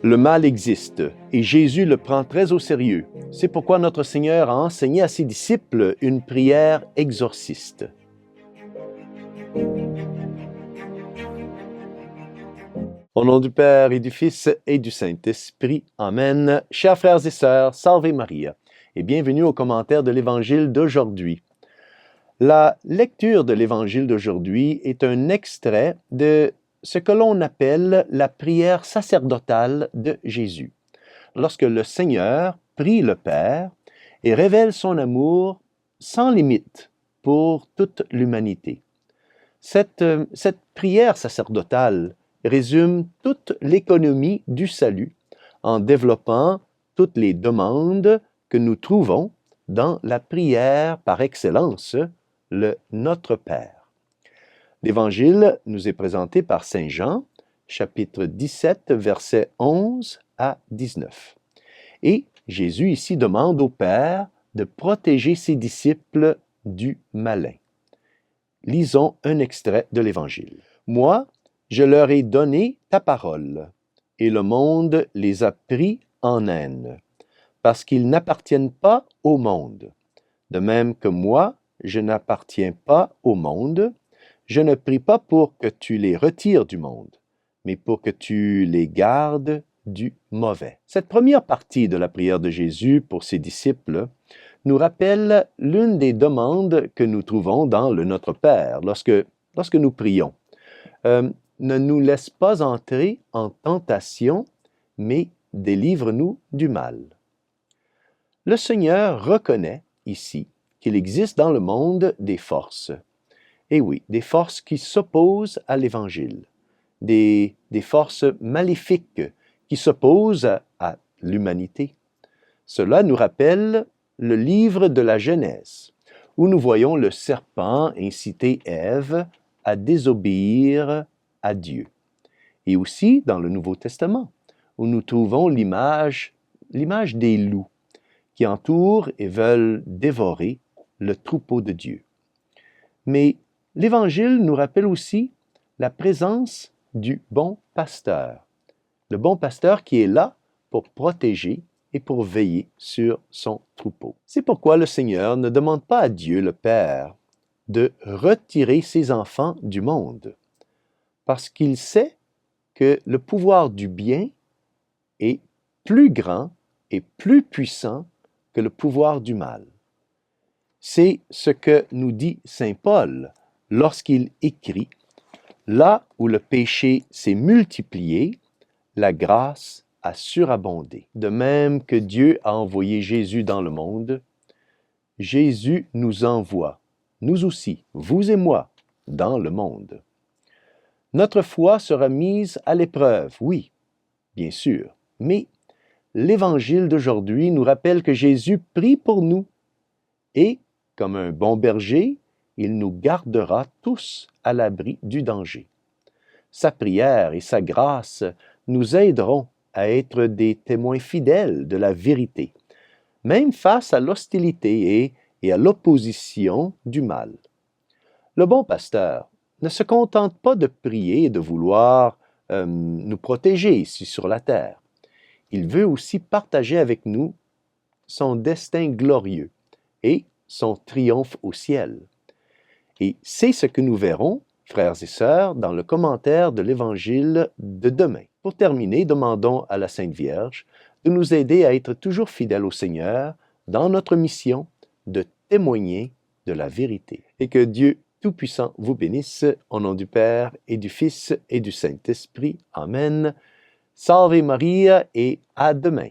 Le mal existe et Jésus le prend très au sérieux. C'est pourquoi notre Seigneur a enseigné à ses disciples une prière exorciste. Au nom du Père et du Fils et du Saint-Esprit. Amen. Chers frères et sœurs, Salve Maria et bienvenue au commentaire de l'Évangile d'aujourd'hui. La lecture de l'Évangile d'aujourd'hui est un extrait de ce que l'on appelle la prière sacerdotale de Jésus, lorsque le Seigneur prie le Père et révèle son amour sans limite pour toute l'humanité. Cette prière sacerdotale résume toute l'économie du salut en développant toutes les demandes que nous trouvons dans la prière par excellence, le Notre Père. L'Évangile nous est présenté par Saint Jean, chapitre 17, versets 11 à 19. Et Jésus ici demande au Père de protéger ses disciples du malin. Lisons un extrait de l'Évangile. « Moi, je leur ai donné ta parole, et le monde les a pris en haine, parce qu'ils n'appartiennent pas au monde. De même que moi, je n'appartiens pas au monde, je ne prie pas pour que tu les retires du monde, mais pour que tu les gardes du mauvais. » Cette première partie de la prière de Jésus pour ses disciples nous rappelle l'une des demandes que nous trouvons dans le Notre Père lorsque nous prions. Ne nous laisse pas entrer en tentation, mais délivre-nous du mal. Le Seigneur reconnaît ici qu'il existe dans le monde des forces. Et oui, des forces qui s'opposent à l'Évangile, des forces maléfiques qui s'opposent à l'humanité. Cela nous rappelle le livre de la Genèse, où nous voyons le serpent inciter Ève à désobéir à Dieu. Et aussi dans le Nouveau Testament, où nous trouvons l'image des loups qui entourent et veulent dévorer le troupeau de Dieu. Mais l'Évangile nous rappelle aussi la présence du bon pasteur. Le bon pasteur qui est là pour protéger et pour veiller sur son troupeau. C'est pourquoi le Seigneur ne demande pas à Dieu le Père de retirer ses enfants du monde, parce qu'il sait que le pouvoir du bien est plus grand et plus puissant que le pouvoir du mal. C'est ce que nous dit Saint Paul lorsqu'il écrit « Là où le péché s'est multiplié, la grâce a surabondé. » De même que Dieu a envoyé Jésus dans le monde, Jésus nous envoie, nous aussi, vous et moi, dans le monde. Notre foi sera mise à l'épreuve, oui, bien sûr, mais l'Évangile d'aujourd'hui nous rappelle que Jésus prie pour nous et, comme un bon berger, il nous gardera tous à l'abri du danger. Sa prière et sa grâce nous aideront à être des témoins fidèles de la vérité, même face à l'hostilité et à l'opposition du mal. Le bon pasteur ne se contente pas de prier et de vouloir nous protéger ici sur la terre. Il veut aussi partager avec nous son destin glorieux et son triomphe au ciel. Et c'est ce que nous verrons, frères et sœurs, dans le commentaire de l'Évangile de demain. Pour terminer, demandons à la Sainte Vierge de nous aider à être toujours fidèles au Seigneur dans notre mission de témoigner de la vérité. Et que Dieu Tout-Puissant vous bénisse, au nom du Père et du Fils et du Saint-Esprit. Amen. Salve Maria et à demain.